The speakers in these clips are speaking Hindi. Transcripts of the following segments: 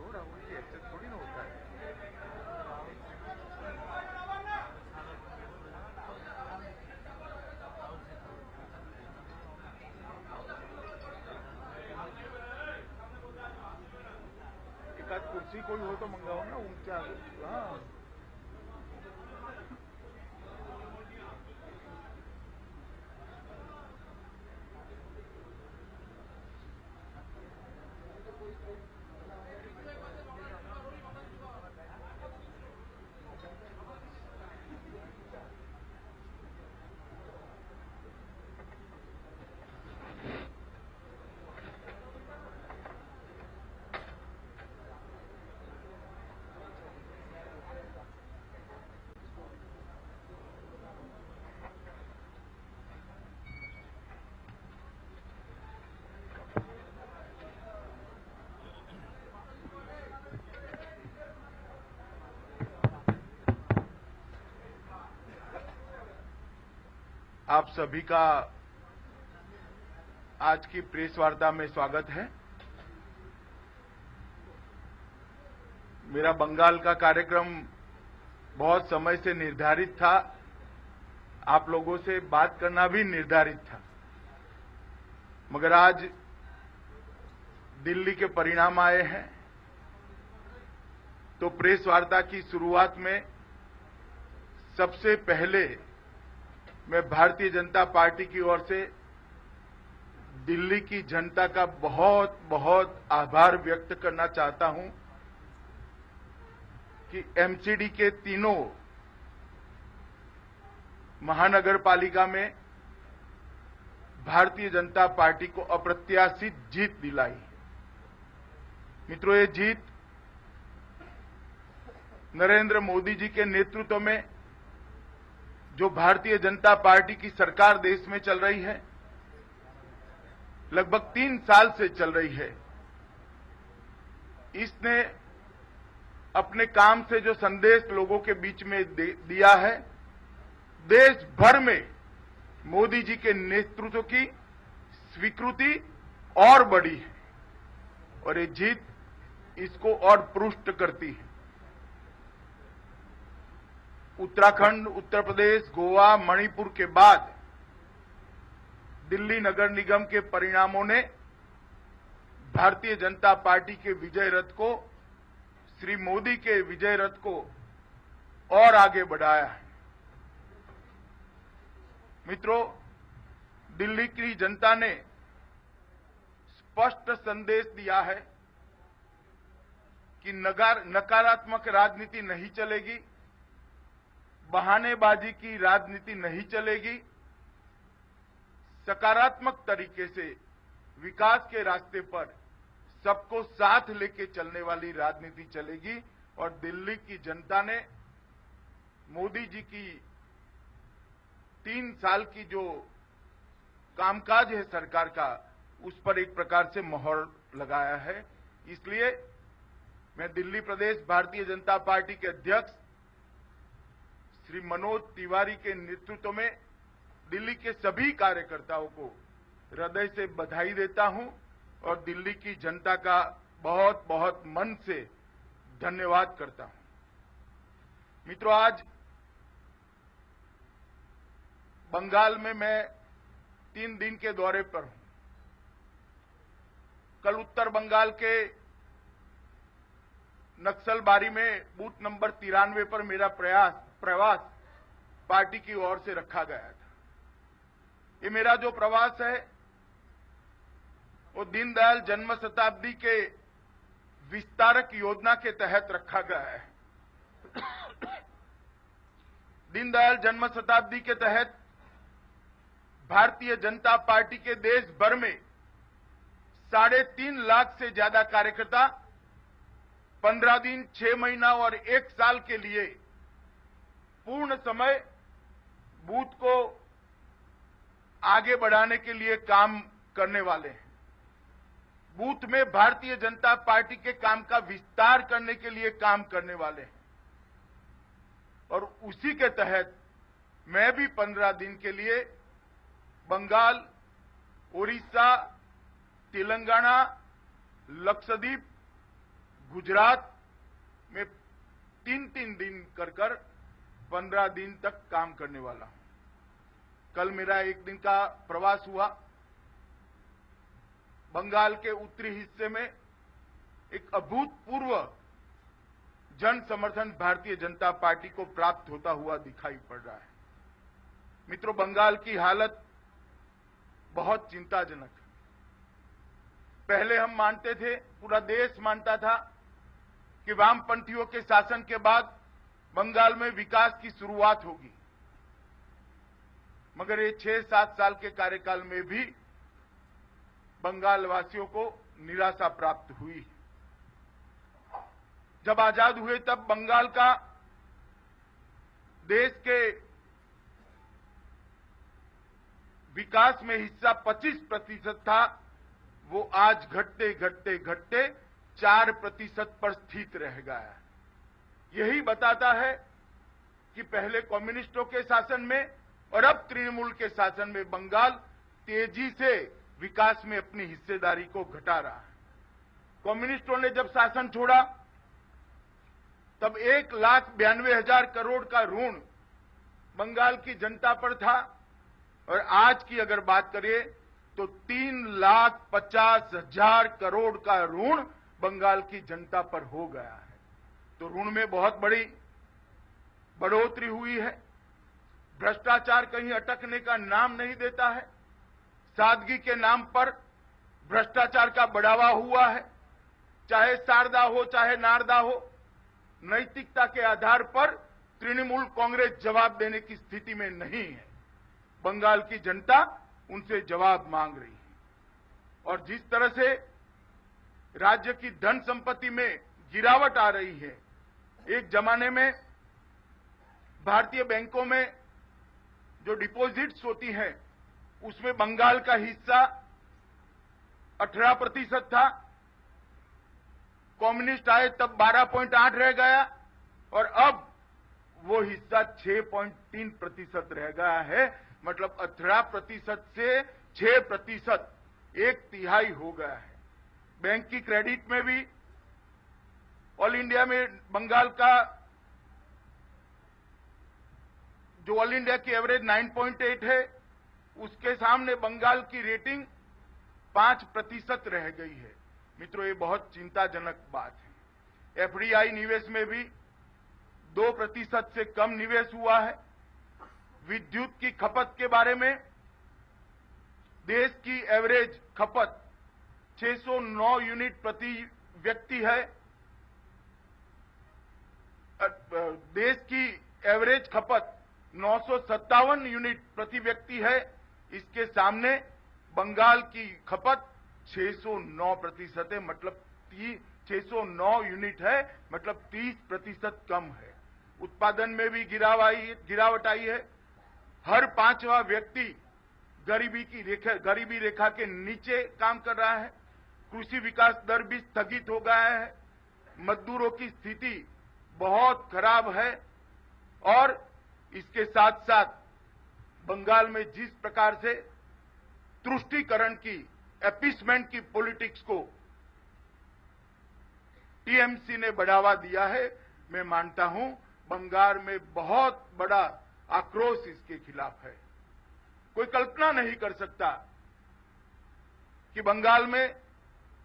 थोड़ा उनकी एक्सेस थोड़ी ना होता है। एक आध कुर्सी कोई हो तो मंगाओ ना ऊंचा। हाँ, आप सभी का आज की प्रेस वार्ता में स्वागत है। मेरा बंगाल का कार्यक्रम बहुत समय से निर्धारित था, आप लोगों से बात करना भी निर्धारित था, मगर आज दिल्ली के परिणाम आए हैं तो प्रेस वार्ता की शुरुआत में सबसे पहले मैं भारतीय जनता पार्टी की ओर से दिल्ली की जनता का बहुत बहुत आभार व्यक्त करना चाहता हूं कि एमसीडी के तीनों महानगर पालिका में भारतीय जनता पार्टी को अप्रत्याशित जीत दिलाई। मित्रों, ये जीत नरेंद्र मोदी जी के नेतृत्व में जो भारतीय जनता पार्टी की सरकार देश में चल रही है, लगभग 3 साल से चल रही है, इसने अपने काम से जो संदेश लोगों के बीच में दिया है, देश भर में मोदी जी के नेतृत्व की स्वीकृति और बढ़ी है और ये जीत इसको और पुष्ट करती है। उत्तराखंड, उत्तर प्रदेश, गोवा, मणिपुर के बाद दिल्ली नगर निगम के परिणामों ने भारतीय जनता पार्टी के विजय रथ को, श्री मोदी के विजय रथ को और आगे बढ़ाया है। मित्रों, दिल्ली की जनता ने स्पष्ट संदेश दिया है कि नकारात्मक राजनीति नहीं चलेगी, बहानेबाजी की राजनीति नहीं चलेगी, सकारात्मक तरीके से विकास के रास्ते पर सबको साथ लेके चलने वाली राजनीति चलेगी और दिल्ली की जनता ने मोदी जी की 3 साल की जो कामकाज है सरकार का, उस पर एक प्रकार से मोहर लगाया है। इसलिए मैं दिल्ली प्रदेश भारतीय जनता पार्टी के अध्यक्ष श्री मनोज तिवारी के नेतृत्व में दिल्ली के सभी कार्यकर्ताओं को हृदय से बधाई देता हूं और दिल्ली की जनता का बहुत बहुत मन से धन्यवाद करता हूं। मित्रों, आज बंगाल में मैं 3 दिन के दौरे पर हूं। कल उत्तर बंगाल के नक्सलबारी में बूथ नंबर 93 पर मेरा प्रवास पार्टी की ओर से रखा गया था। ये मेरा जो प्रवास है वो दीनदयाल जन्म शताब्दी के विस्तारक योजना के तहत रखा गया है। दीनदयाल जन्म शताब्दी के तहत भारतीय जनता पार्टी के देश भर में 3.5 लाख से ज्यादा कार्यकर्ता 15 दिन, 6 महीना और 1 साल के लिए पूर्ण समय बूथ को आगे बढ़ाने के लिए काम करने वाले हैं। बूथ में भारतीय जनता पार्टी के काम का विस्तार करने के लिए काम करने वाले हैं और उसी के तहत मैं भी 15 दिन के लिए बंगाल, उड़ीसा, तेलंगाना, लक्षद्वीप, गुजरात में 3-3 दिन कर 15 दिन तक काम करने वाला हूं। कल मेरा 1 दिन का प्रवास हुआ। बंगाल के उत्तरी हिस्से में एक अभूतपूर्व जन समर्थन भारतीय जनता पार्टी को प्राप्त होता हुआ दिखाई पड़ रहा है। मित्रों, बंगाल की हालत बहुत चिंताजनक है। पहले हम मानते थे, पूरा देश मानता था कि वामपंथियों के शासन के बाद बंगाल में विकास की शुरुआत होगी, मगर ये 6-7 साल के कार्यकाल में भी बंगाल वासियों को निराशा प्राप्त हुई। जब आजाद हुए तब बंगाल का देश के विकास में हिस्सा 25% था, वो आज घटते घटते 4% पर स्थित रह गया है। यही बताता है कि पहले कम्युनिस्टों के शासन में और अब तृणमूल के शासन में बंगाल तेजी से विकास में अपनी हिस्सेदारी को घटा रहा है। कम्युनिस्टों ने जब शासन छोड़ा तब 1,92,000 करोड़ का ऋण बंगाल की जनता पर था, और आज की अगर बात करें तो 3,50,000 करोड़ का ऋण बंगाल की जनता पर हो गया है। तो ऋण में बहुत बड़ी बढ़ोतरी हुई है। भ्रष्टाचार कहीं अटकने का नाम नहीं देता है। सादगी के नाम पर भ्रष्टाचार का बढ़ावा हुआ है। चाहे शारदा हो चाहे नारदा हो, नैतिकता के आधार पर तृणमूल कांग्रेस जवाब देने की स्थिति में नहीं है। बंगाल की जनता उनसे जवाब मांग रही है। और जिस तरह से राज्य की धन संपत्ति में गिरावट आ रही है, एक जमाने में भारतीय बैंकों में जो डिपॉजिट्स होती हैं उसमें बंगाल का हिस्सा 18% था। कम्युनिस्ट आए तब 12.8 रह गया, और अब वो हिस्सा 6.3% रह गया है। मतलब 18% से 6%, 1/3 हो गया है। बैंक की क्रेडिट में भी ऑल इंडिया में बंगाल का जो ऑल इंडिया की एवरेज 9.8 है, उसके सामने बंगाल की रेटिंग 5% रह गई है। मित्रों, ये बहुत चिंताजनक बात है। एफडीआई निवेश में भी 2% से कम निवेश हुआ है। विद्युत की खपत के बारे में देश की एवरेज खपत 609 यूनिट प्रति व्यक्ति है। देश की एवरेज खपत 957 यूनिट प्रति व्यक्ति है। इसके सामने बंगाल की खपत 609% है, मतलब 609 यूनिट है, मतलब 30% कम है। उत्पादन में भी गिरावट आई है। हर 5वां व्यक्ति गरीबी रेखा के नीचे काम कर रहा है। कृषि विकास दर भी स्थगित हो गया है। मजदूरों की स्थिति बहुत खराब है। और इसके साथ साथ बंगाल में जिस प्रकार से तुष्टीकरण की, अपीसमेंट की पॉलिटिक्स को टीएमसी ने बढ़ावा दिया है, मैं मानता हूं बंगाल में बहुत बड़ा आक्रोश इसके खिलाफ है। कोई कल्पना नहीं कर सकता कि बंगाल में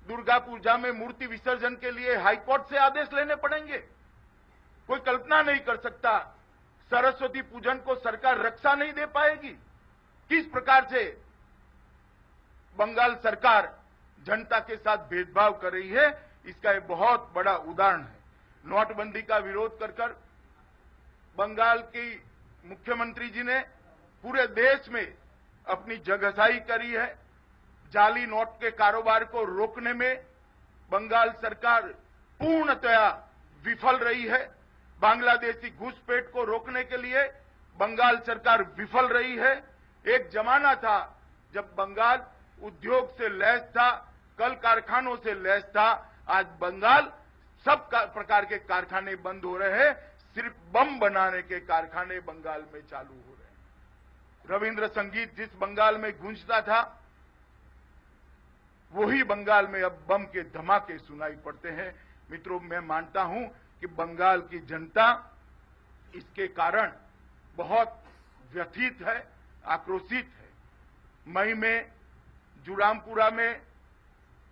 दुर्गा पूजा में मूर्ति विसर्जन के लिए हाईकोर्ट से आदेश लेने पड़ेंगे। कोई कल्पना नहीं कर सकता सरस्वती पूजन को सरकार रक्षा नहीं दे पाएगी। किस प्रकार से बंगाल सरकार जनता के साथ भेदभाव कर रही है, इसका एक बहुत बड़ा उदाहरण है। नोटबंदी का विरोध कर बंगाल की मुख्यमंत्री जी ने पूरे देश में अपनी जगहसाई करी है। जाली नोट के कारोबार को रोकने में बंगाल सरकार पूर्णतया विफल रही है। बांग्लादेशी घुसपैठ को रोकने के लिए बंगाल सरकार विफल रही है। एक जमाना था जब बंगाल उद्योग से लैस था, कल कारखानों से लैस था। आज बंगाल सब प्रकार के कारखाने बंद हो रहे हैं, सिर्फ बम बनाने के कारखाने बंगाल में चालू हो रहे हैं। रविंद्र संगीत जिस बंगाल में गूंजता था, वही बंगाल में अब बम के धमाके सुनाई पड़ते हैं। मित्रों, मैं मानता हूं कि बंगाल की जनता इसके कारण बहुत व्यथित है, आक्रोशित है। मई में जुरामपुरा में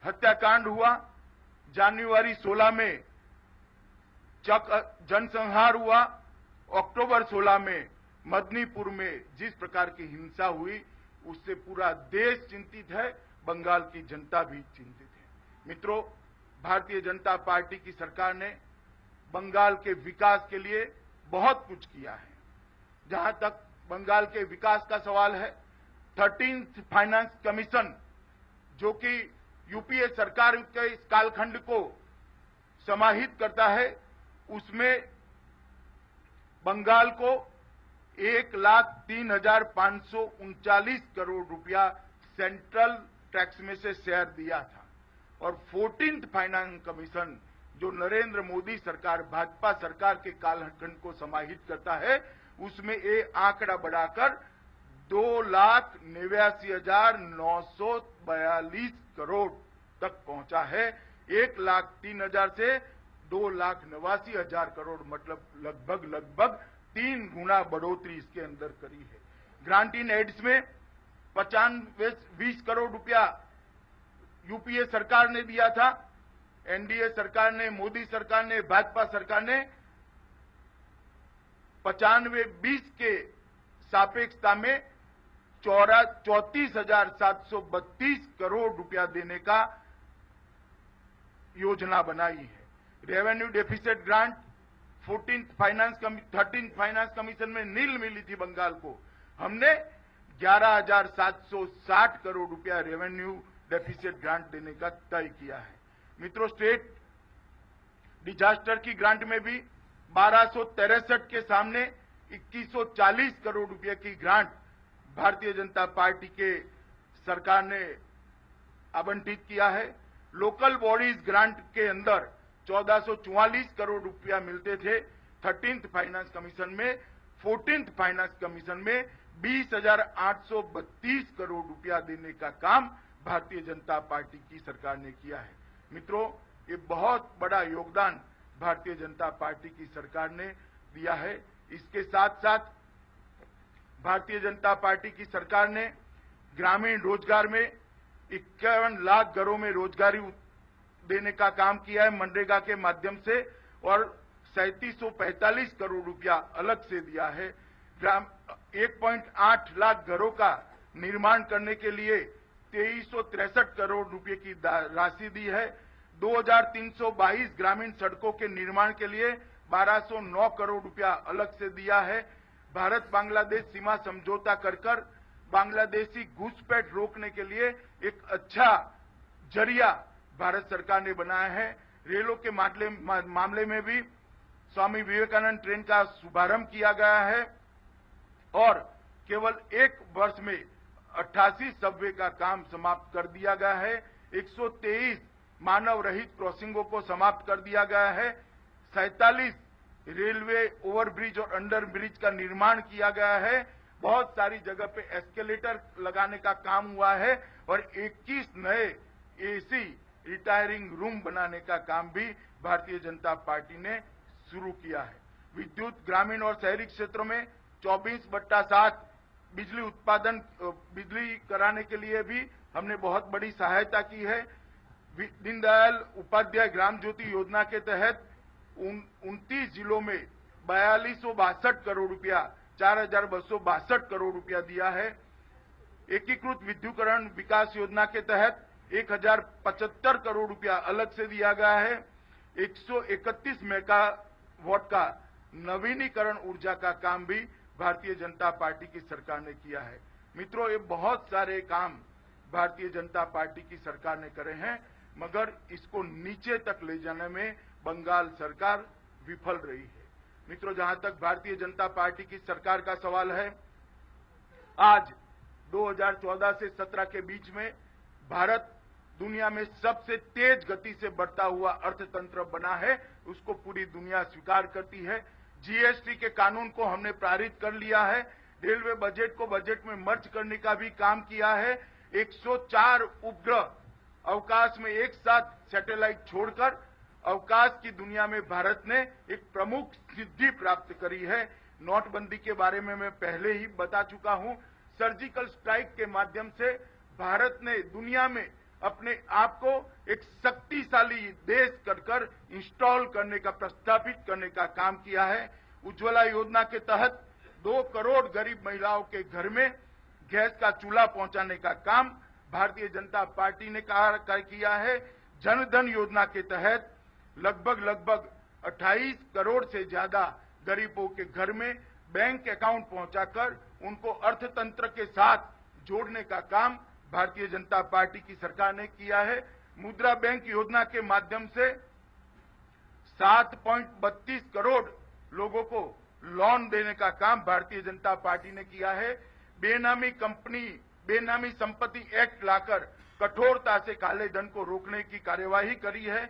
हत्याकांड हुआ, जनवरी 16 में जनसंहार हुआ, अक्टूबर 16 में मदनीपुर में जिस प्रकार की हिंसा हुई उससे पूरा देश चिंतित है, बंगाल की जनता भी चिंतित है। मित्रों, भारतीय जनता पार्टी की सरकार ने बंगाल के विकास के लिए बहुत कुछ किया है। जहां तक बंगाल के विकास का सवाल है, 13th फाइनेंस कमीशन जो कि यूपीए सरकार के इस कालखंड को समाहित करता है, उसमें बंगाल को 1,03,539 करोड़ रुपया सेंट्रल टैक्स में से शेयर दिया था। और 14th फाइनेंस कमीशन जो नरेंद्र मोदी सरकार, भाजपा सरकार के कालखंड को समाहित करता है, उसमें ये आंकड़ा बढ़ाकर 2,89,942 करोड़ तक पहुंचा है। 1,03,000 से 2,89,000 करोड़, मतलब लगभग 3 गुना बढ़ोतरी इसके अंदर करी है। ग्रांट इन एड्स में 20 करोड़ रुपया यूपीए सरकार ने दिया था। एनडीए सरकार ने, मोदी सरकार ने, भाजपा सरकार ने 95-20 के सापेक्षता में 34,732 करोड़ रुपया देने का योजना बनाई है। Revenue deficit grant 13th finance commission में नील मिली थी बंगाल को, हमने 11,760 करोड़ रुपया रेवेन्यू डेफिसिट ग्रांट देने का तय किया है। मित्रों, स्टेट डिजास्टर की ग्रांट में भी 1263 के सामने 2140 करोड़ रुपए की ग्रांट भारतीय जनता पार्टी के सरकार ने आवंटित किया है। लोकल बॉडीज ग्रांट के अंदर 1444 करोड़ रुपया मिलते थे 13th फाइनेंस कमीशन में। 14th फाइनेंस कमीशन में 20,832 करोड़ रुपया देने का काम भारतीय जनता पार्टी की सरकार ने किया है। मित्रों, ये बहुत बड़ा योगदान भारतीय जनता पार्टी की सरकार ने दिया है। इसके साथ साथ भारतीय जनता पार्टी की सरकार ने ग्रामीण रोजगार में 51 लाख घरों में रोजगारी देने का काम किया है मनरेगा के माध्यम से, और 3745 करोड़ रुपया अलग से दिया है। 1.8 लाख घरों का निर्माण करने के लिए 2363 करोड़ रुपए की राशि दी है। 2322 ग्रामीण सड़कों के निर्माण के लिए 1209 करोड़ रुपया अलग से दिया है। भारत बांग्लादेश सीमा समझौता कर बांग्लादेशी घुसपैठ रोकने के लिए एक अच्छा जरिया भारत सरकार ने बनाया है। रेलों के मामले में भी स्वामी विवेकानंद ट्रेन का शुभारंभ किया गया है और केवल एक वर्ष में 88 सबवे का काम समाप्त कर दिया गया है। 123 मानव रहित क्रॉसिंगों को समाप्त कर दिया गया है। 47 रेलवे ओवरब्रिज और अंडर ब्रिज का निर्माण किया गया है। बहुत सारी जगह पे एस्केलेटर लगाने का काम हुआ है और 21 नए एसी रिटायरिंग रूम बनाने का काम भी भारतीय जनता पार्टी ने शुरू किया है। विद्युत ग्रामीण और शहरी क्षेत्रों में 24/7 बिजली कराने के लिए भी हमने बहुत बड़ी सहायता की है। दीनदयाल उपाध्याय ग्राम ज्योति योजना के तहत 29 जिलों में 4262 करोड़ रुपया, 4262 करोड़ रुपया दिया है। एकीकृत विद्युतीकरण विकास योजना के तहत 1075 करोड़ रुपया अलग से दिया गया है। 131 मेगावाट का नवीनीकरण ऊर्जा का काम भी भारतीय जनता पार्टी की सरकार ने किया है। मित्रों, ये बहुत सारे काम भारतीय जनता पार्टी की सरकार ने करे हैं, मगर इसको नीचे तक ले जाने में बंगाल सरकार विफल रही है। मित्रों, जहां तक भारतीय जनता पार्टी की सरकार का सवाल है, आज 2014 से 17 के बीच में भारत दुनिया में सबसे तेज गति से बढ़ता हुआ अर्थतंत्र बना है, उसको पूरी दुनिया स्वीकार करती है। जीएसटी के कानून को हमने पारित कर लिया है। रेलवे बजट को बजट में मर्ज करने का भी काम किया है। 104 उपग्रह अवकाश में एक साथ सैटेलाइट छोड़कर अवकाश की दुनिया में भारत ने एक प्रमुख सिद्धि प्राप्त करी है। नोटबंदी के बारे में मैं पहले ही बता चुका हूं। सर्जिकल स्ट्राइक के माध्यम से भारत ने दुनिया में अपने आप को एक शक्तिशाली देश कर इंस्टॉल करने का, प्रस्थापित करने का काम किया है। उज्ज्वला योजना के तहत 2 करोड़ गरीब महिलाओं के घर में गैस का चूल्हा पहुंचाने का काम भारतीय जनता पार्टी ने किया है। जन धन योजना के तहत लगभग 28 करोड़ से ज्यादा गरीबों के घर में बैंक अकाउंट पहुंचाकर उनको अर्थतंत्र के साथ जोड़ने का काम भारतीय जनता पार्टी की सरकार ने किया है। मुद्रा बैंक योजना के माध्यम से 7.32 करोड़ लोगों को लोन देने का काम भारतीय जनता पार्टी ने किया है। बेनामी संपत्ति एक्ट लाकर कठोरता से काले धन को रोकने की कार्यवाही करी है।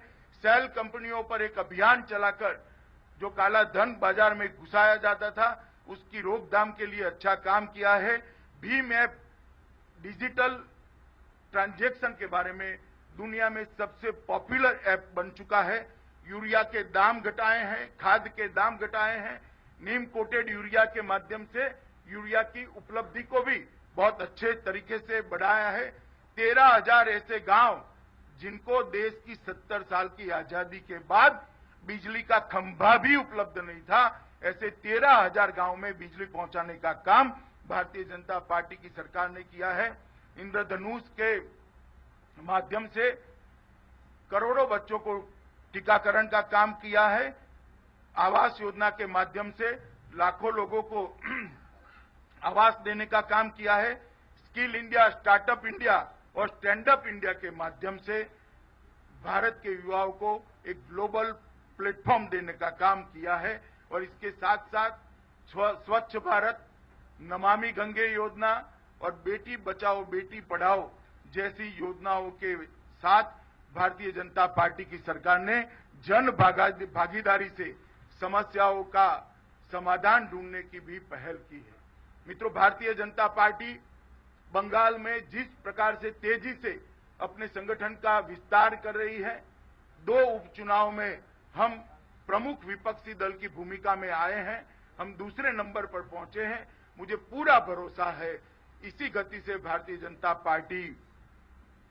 सेल कंपनियों पर एक अभियान चलाकर जो काला धन बाजार में घुसाया जाता था उसकी रोकथाम के लिए अच्छा काम किया है। भीम ऐप डिजिटल ट्रांजैक्शन के बारे में दुनिया में सबसे पॉपुलर ऐप बन चुका है। यूरिया के दाम घटाए हैं, खाद के दाम घटाए हैं। नीम कोटेड यूरिया के माध्यम से यूरिया की उपलब्धि को भी बहुत अच्छे तरीके से बढ़ाया है। 13,000 ऐसे गांव जिनको देश की 70 साल की आजादी के बाद बिजली का खंभा भी उपलब्ध नहीं था, ऐसे 13,000 गांव में बिजली पहुंचाने का काम भारतीय जनता पार्टी की सरकार ने किया है। इंद्रधनुष के माध्यम से करोड़ों बच्चों को टीकाकरण का काम किया है। आवास योजना के माध्यम से लाखों लोगों को आवास देने का काम किया है। स्किल इंडिया, स्टार्टअप इंडिया और स्टैंड अप इंडिया के माध्यम से भारत के युवाओं को एक ग्लोबल प्लेटफॉर्म देने का काम किया है। और इसके साथ साथ स्वच्छ भारत, नमामि गंगे योजना और बेटी बचाओ बेटी पढ़ाओ जैसी योजनाओं के साथ भारतीय जनता पार्टी की सरकार ने जन भागीदारी से समस्याओं का समाधान ढूंढने की भी पहल की है। मित्रों, भारतीय जनता पार्टी बंगाल में जिस प्रकार से तेजी से अपने संगठन का विस्तार कर रही है, 2 उपचुनाव में हम प्रमुख विपक्षी दल की भूमिका में आए हैं, हम दूसरे नंबर पर पहुंचे हैं। मुझे पूरा भरोसा है इसी गति से भारतीय जनता पार्टी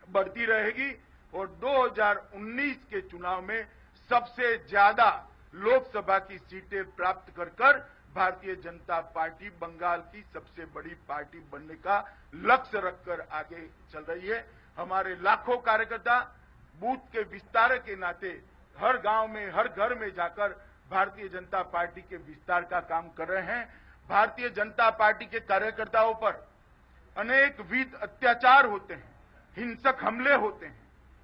बढ़ती रहेगी और 2019 के चुनाव में सबसे ज्यादा लोकसभा की सीटें प्राप्त कर भारतीय जनता पार्टी बंगाल की सबसे बड़ी पार्टी बनने का लक्ष्य रखकर आगे चल रही है। हमारे लाखों कार्यकर्ता बूथ के विस्तार के नाते हर गांव में, हर घर में जाकर भारतीय जनता पार्टी के विस्तार का काम कर रहे हैं। भारतीय जनता पार्टी के कार्यकर्ताओं पर अनेक विध अत्याचार होते हैं, हिंसक हमले होते हैं,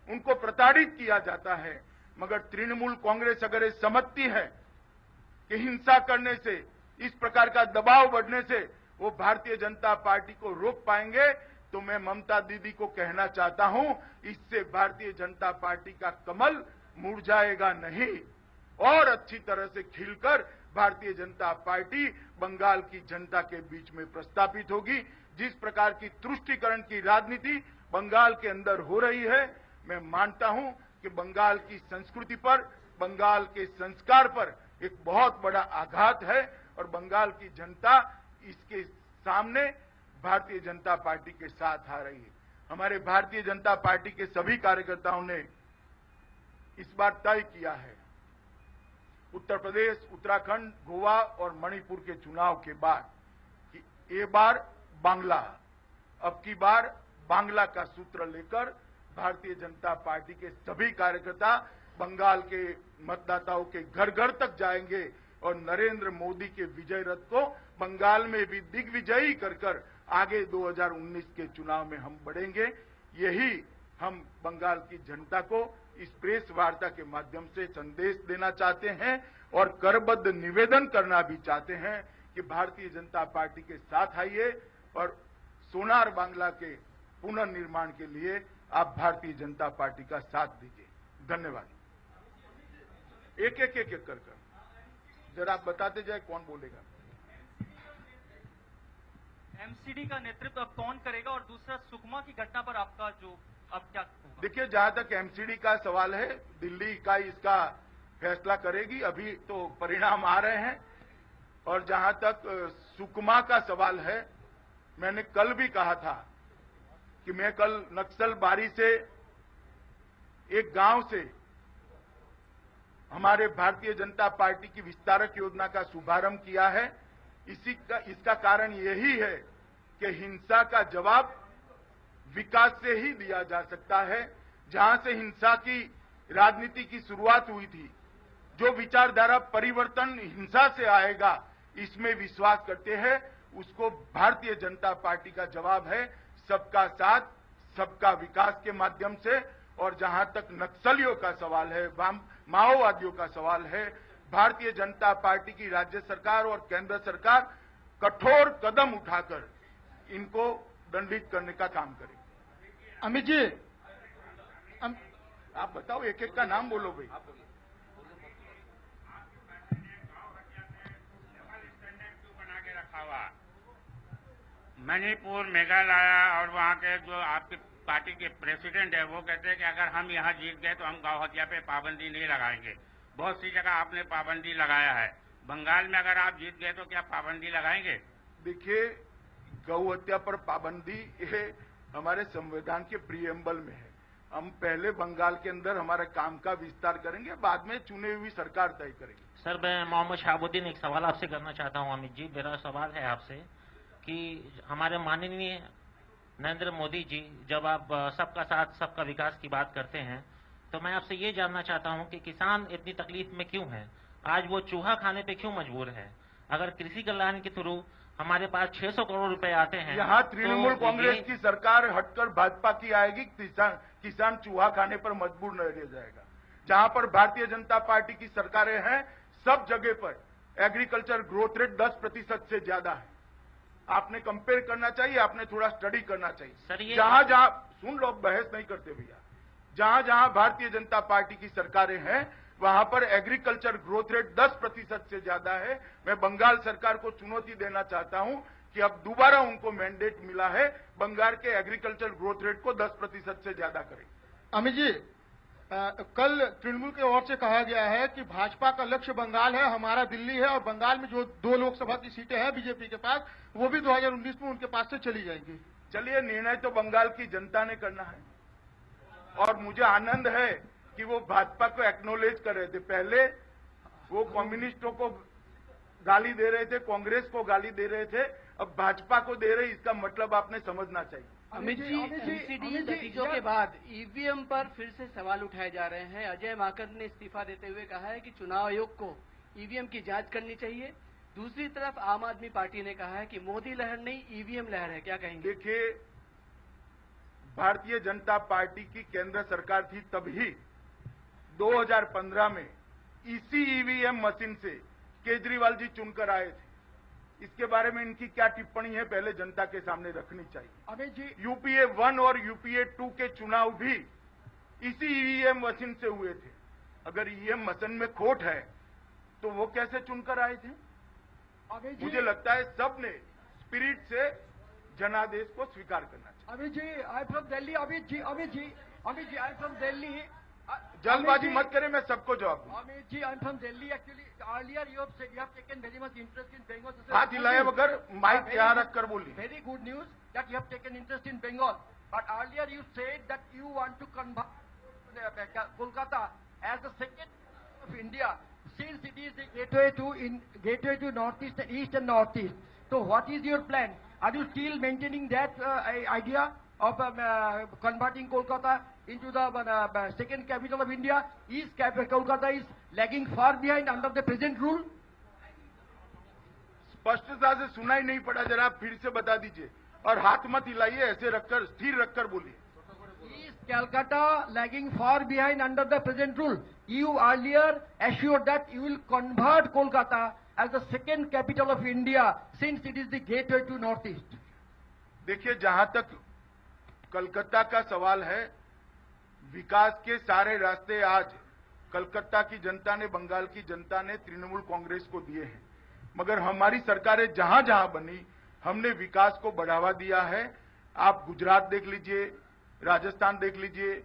उनको प्रताड़ित किया जाता है, मगर तृणमूल कांग्रेस अगर ये समझती है कि हिंसा करने से, इस प्रकार का दबाव बढ़ने से वो भारतीय जनता पार्टी को रोक पाएंगे, तो मैं ममता दीदी को कहना चाहता हूं, इससे भारतीय जनता पार्टी का कमल मुरझाएगा नहीं और अच्छी तरह से खिलकर भारतीय जनता पार्टी बंगाल की जनता के बीच में प्रस्थापित होगी। जिस प्रकार की तुष्टीकरण की राजनीति बंगाल के अंदर हो रही है, मैं मानता हूं कि बंगाल की संस्कृति पर, बंगाल के संस्कार पर एक बहुत बड़ा आघात है और बंगाल की जनता इसके सामने भारतीय जनता पार्टी के साथ आ रही है। हमारे भारतीय जनता पार्टी के सभी कार्यकर्ताओं ने इस बार तय किया है, उत्तर प्रदेश, उत्तराखंड, गोवा और मणिपुर के चुनाव के बाद कि ये बार बांग्ला, अब की बार बांग्ला का सूत्र लेकर भारतीय जनता पार्टी के सभी कार्यकर्ता बंगाल के मतदाताओं के घर घर तक जाएंगे और नरेंद्र मोदी के विजय रथ को बंगाल में भी दिग्विजयी कर आगे 2019 के चुनाव में हम बढ़ेंगे। यही हम बंगाल की जनता को इस प्रेस वार्ता के माध्यम से संदेश देना चाहते हैं और करबद्ध निवेदन करना भी चाहते हैं कि भारतीय जनता पार्टी के साथ आइए और सोनार बांग्ला के पुनर्निर्माण के लिए आप भारतीय जनता पार्टी का साथ दीजिए। धन्यवाद। एक कर जरा आप बताते जाए कौन बोलेगा। एमसीडी का नेतृत्व अब कौन करेगा, और दूसरा सुकमा की घटना पर आपका जो अब क्या होगा? देखिए, जहां तक एमसीडी का सवाल है, दिल्ली इकाई इसका फैसला करेगी। अभी तो परिणाम आ रहे हैं। और जहां तक सुकमा का सवाल है, मैंने कल भी कहा था कि मैं कल नक्सलबारी से एक गांव से हमारे भारतीय जनता पार्टी की विस्तारक योजना का शुभारंभ किया है। इसका कारण यही है कि हिंसा का जवाब विकास से ही दिया जा सकता है। जहां से हिंसा की राजनीति की शुरुआत हुई थी, जो विचारधारा परिवर्तन हिंसा से आएगा, इसमें विश्वास करते हैं। उसको भारतीय जनता पार्टी का जवाब है सबका साथ, सबका विकास के माध्यम से। और जहां तक नक्सलियों का सवाल है, माओवादियों का सवाल है, भारतीय जनता पार्टी की राज्य सरकार और केंद्र सरकार कठोर कदम उठाकर इनको दंडित करने का काम करे। अमित जी, आप बताओ, एक एक का नाम बोलो भाई। बना के रखा हुआ मणिपुर, मेघालय और वहाँ के जो आपकी पार्टी के प्रेसिडेंट है, वो कहते हैं कि अगर हम यहाँ जीत गए तो हम गौ हत्या पे पाबंदी नहीं लगाएंगे। बहुत सी जगह आपने पाबंदी लगाया है। बंगाल में अगर आप जीत गए तो क्या पाबंदी लगाएंगे? देखिए, गौ हत्या पर पाबंदी ये हमारे संविधान के प्रीएम्बल में है। हम पहले बंगाल के अंदर हमारे काम का विस्तार करेंगे, बाद में चुनी हुई सरकार तय करेगी। सर, मैं मोहम्मद शहाबुद्दीन एक सवाल आपसे करना चाहता हूं। अमित जी, मेरा सवाल है आपसे कि हमारे माननीय नरेंद्र मोदी जी जब आप सबका साथ सबका विकास की बात करते हैं, तो मैं आपसे ये जानना चाहता हूं कि किसान इतनी तकलीफ में क्यों है? आज वो चूहा खाने पे क्यों मजबूर है? अगर कृषि कल्याण के थ्रू हमारे पास 600 करोड़ रुपए आते हैं, यहाँ तृणमूल तो कांग्रेस की सरकार हटकर भाजपा की आएगी, किसान चूहा खाने पर मजबूर नहीं रह जाएगा। जहां पर भारतीय जनता पार्टी की सरकारें हैं, सब जगह पर एग्रीकल्चर ग्रोथ रेट 10% से ज्यादा है। आपने कंपेयर करना चाहिए, आपने थोड़ा स्टडी करना चाहिए। सर, ये जहां जहां सुन लो, बहस नहीं करते भैया। जहां जहां भारतीय जनता पार्टी की सरकारें हैं, वहां पर एग्रीकल्चर ग्रोथ रेट 10% से ज्यादा है। मैं बंगाल सरकार को चुनौती देना चाहता हूं कि अब दोबारा उनको मैंडेट मिला है, बंगाल के एग्रीकल्चर ग्रोथ रेट को 10% से ज्यादा करें। अमित जी, कल तृणमूल की ओर से कहा गया है कि भाजपा का लक्ष्य बंगाल है, हमारा दिल्ली है, और बंगाल में जो 2 लोकसभा की सीटें हैं बीजेपी के पास, वो भी 2019 में उनके पास से चली जाएंगी। चलिए, निर्णय तो बंगाल की जनता ने करना है। और मुझे आनंद है कि वो भाजपा को एक्नोलेज कर रहे थे। पहले वो कम्युनिस्टों को गाली दे रहे थे, कांग्रेस को गाली दे रहे थे, अब भाजपा को दे रहे। इसका मतलब आपने समझना चाहिए। अमित जी, एमसीडी नतीजों के बाद ईवीएम पर फिर से सवाल उठाए जा रहे हैं। अजय माकन ने इस्तीफा देते हुए कहा है कि चुनाव आयोग को ईवीएम की जांच करनी चाहिए। दूसरी तरफ आम आदमी पार्टी ने कहा है कि मोदी लहर नहीं, ईवीएम लहर है। क्या कहेंगे? देखिए, भारतीय जनता पार्टी की केंद्र सरकार थी तभी 2015 में इसी ईवीएम मशीन से केजरीवाल जी चुनकर आए थे। इसके बारे में इनकी क्या टिप्पणी है, पहले जनता के सामने रखनी चाहिए। अमित जी, यूपीए 1 और यूपीए 2 के चुनाव भी इसी ईवीएम मशीन से हुए थे। अगर ईवीएम मशीन में खोट है तो वो कैसे चुनकर आए थे? मुझे लगता है सबने स्पिरिट से जनादेश को स्वीकार करना चाहिए। Amit ji, I am from Delhi. Amit ji, I am from Delhi. जल्दबाजी मत करें, मैं सबको जवाब दूं। Amit ji, I'm from Delhi. Actually, earlier you have said you have taken very much interest in Bengal. हाथ हिलाए बगैर माइक यहाँ रख कर बोली। Very good news that you have taken interest in Bengal. But earlier you said that you want to convert Kolkata as the second of India, since it is the gateway to northeast and east and northeast. So what is your plan? Are you still maintaining that idea of converting Kolkata into the second capital of India? Kolkata is lagging far behind under the present rule? स्पष्टता से सुनाई नहीं पड़ा, जरा फिर से बता दीजिए। और हाथ मत हिलाइए, ऐसे रखकर स्थिर रखकर बोलिए। Is Calcutta lagging far behind under the present rule? You earlier assured that you will convert Kolkata as the second capital of India, since it is the gateway to northeast. देखिए, जहां तक कलकत्ता का सवाल है, विकास के सारे रास्ते आज कलकत्ता की जनता ने, बंगाल की जनता ने तृणमूल कांग्रेस को दिए हैं। मगर हमारी सरकारें जहां जहां बनी, हमने विकास को बढ़ावा दिया है। आप गुजरात देख लीजिए, राजस्थान देख लीजिए,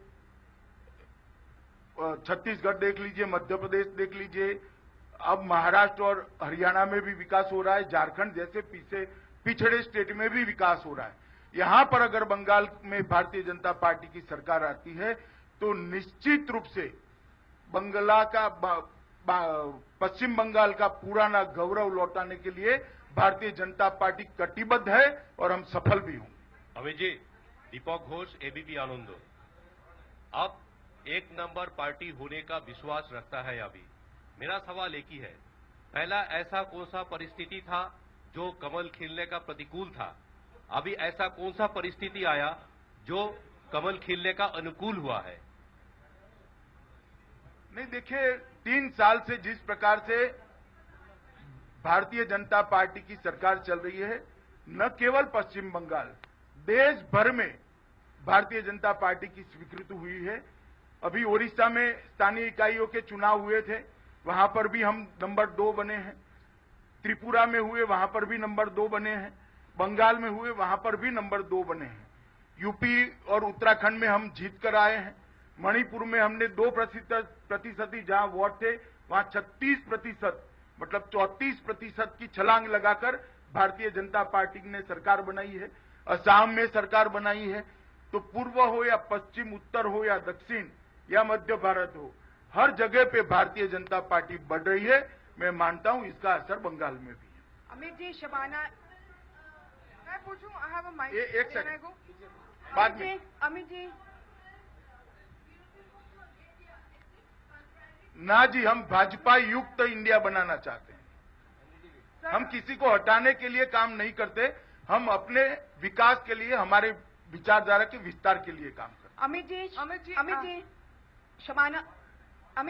छत्तीसगढ़ देख लीजिए, मध्य प्रदेश देख लीजिए, अब महाराष्ट्र और हरियाणा में भी विकास हो रहा है, झारखंड जैसे पिछड़े स्टेट में भी विकास हो रहा है। यहां पर अगर बंगाल में भारतीय जनता पार्टी की सरकार आती है तो निश्चित रूप से पश्चिम बंगाल का पुराना गौरव लौटाने के लिए भारतीय जनता पार्टी कटिबद्ध है और हम सफल भी होंगे। अमित जी, दीपक घोष, एबीपी आनंद। अब एक नंबर पार्टी होने का विश्वास रखता है अभी। मेरा सवाल एक ही है, पहला ऐसा कौन सा परिस्थिति था जो कमल खिलने का प्रतिकूल था? अभी ऐसा कौन सा परिस्थिति आया जो कमल खिलने का अनुकूल हुआ है? नहीं, देखिए 3 साल से जिस प्रकार से भारतीय जनता पार्टी की सरकार चल रही है, न केवल पश्चिम बंगाल, देश भर में भारतीय जनता पार्टी की स्वीकृति हुई है। अभी ओडिशा में स्थानीय इकाइयों के चुनाव हुए थे, वहां पर भी हम नंबर 2 बने हैं। त्रिपुरा में हुए, वहां पर भी नंबर 2 बने हैं। बंगाल में हुए, वहां पर भी नंबर 2 बने हैं। यूपी और उत्तराखंड में हम जीत कर आए हैं। मणिपुर में हमने 2% ही जहां वोट थे वहां 36%, मतलब 34% की छलांग लगाकर भारतीय जनता पार्टी ने सरकार बनाई है। असम में सरकार बनाई है। तो पूर्व हो या पश्चिम, उत्तर हो या दक्षिण या मध्य भारत हो, हर जगह पे भारतीय जनता पार्टी बढ़ रही है। मैं मानता हूं इसका असर बंगाल में भी है। अमित जी, शबाना, मैं पूछूं, आई हैव अ माइक। एक सेकंड, बाद में। अमित जी, ना जी, हम भाजपा युक्त इंडिया बनाना चाहते हैं। हम किसी को हटाने के लिए काम नहीं करते, हम अपने विकास के लिए, हमारे विचारधारा के विस्तार के लिए काम करते हैं। अमित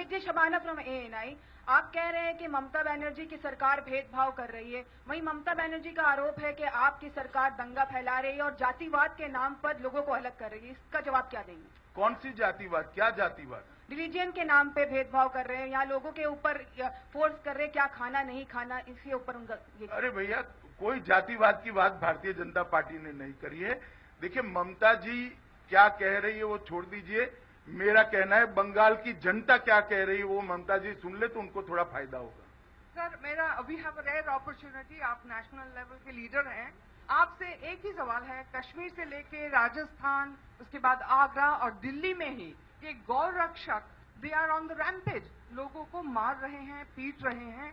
जी, शबाना फ्रॉम ANI, आप कह रहे हैं कि ममता बनर्जी की सरकार भेदभाव कर रही है। वहीं ममता बनर्जी का आरोप है कि आपकी सरकार दंगा फैला रही है और जातिवाद के नाम पर लोगों को अलग कर रही है। इसका जवाब क्या देंगे? कौन सी जातिवाद? क्या जातिवाद? रिलीजियन के नाम पे भेदभाव कर रहे हैं, यहाँ लोगों के ऊपर फोर्स कर रहे हैं क्या खाना नहीं खाना, इसके ऊपर उनका ये। अरे भैया, कोई जातिवाद की बात भारतीय जनता पार्टी ने नहीं करी है। देखिए, ममता जी क्या कह रही है वो छोड़ दीजिए। मेरा कहना है बंगाल की जनता क्या कह रही है वो ममता जी सुन ले तो उनको थोड़ा फायदा होगा। सर, मेरा we have a rare opportunity, आप नेशनल लेवल के लीडर हैं, आपसे एक ही सवाल है, कश्मीर से लेके राजस्थान, उसके बाद आगरा और दिल्ली में ही ये गौ रक्षक, they are on the rampage, लोगों को मार रहे हैं, पीट रहे हैं।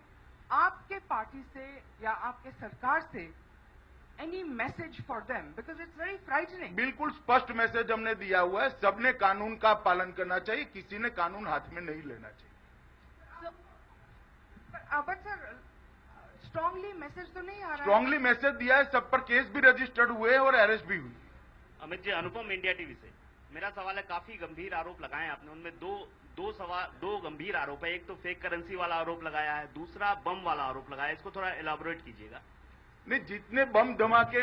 आपके पार्टी से या आपके सरकार से any message for them, because it's very frightening. बिल्कुल स्पष्ट मैसेज हमने दिया हुआ है, सबने कानून का पालन करना चाहिए, किसी ने कानून हाथ में नहीं लेना चाहिए। बट सर, स्ट्रांगली मैसेज तो नहीं आ रहा है। स्ट्रांगली मैसेज दिया है, सब पर केस भी रजिस्टर्ड हुए और अरेस्ट भी हुई। अमित जी, अनुपम, इंडिया टीवी से मेरा सवाल है, काफी गंभीर आरोप लगाए आपने, उनमें दो गंभीर आरोप है। एक तो फेक करेंसी वाला आरोप लगाया है, दूसरा बम वाला आरोप लगाया है। इसको थोड़ा एलाबोरेट कीजिएगा। नहीं, जितने बम धमाके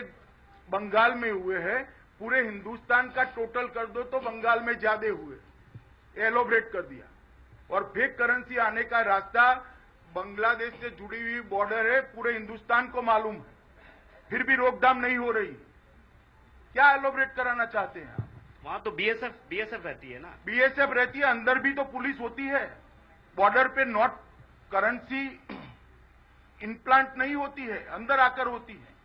बंगाल में हुए हैं, पूरे हिंदुस्तान का टोटल कर दो तो बंगाल में ज्यादा हुए, एलोबरेट कर दिया। और फेक करेंसी आने का रास्ता बांग्लादेश से जुड़ी हुई बॉर्डर है, पूरे हिंदुस्तान को मालूम है, फिर भी रोकथाम नहीं हो रही। क्या एलोबरेट कराना चाहते हैं आप? वहां तो बीएसएफ रहती है ना। बीएसएफ रहती है, अंदर भी तो पुलिस होती है। बॉर्डर पे नॉट करेंसी इम्प्लांट नहीं होती है, अंदर आकर होती है।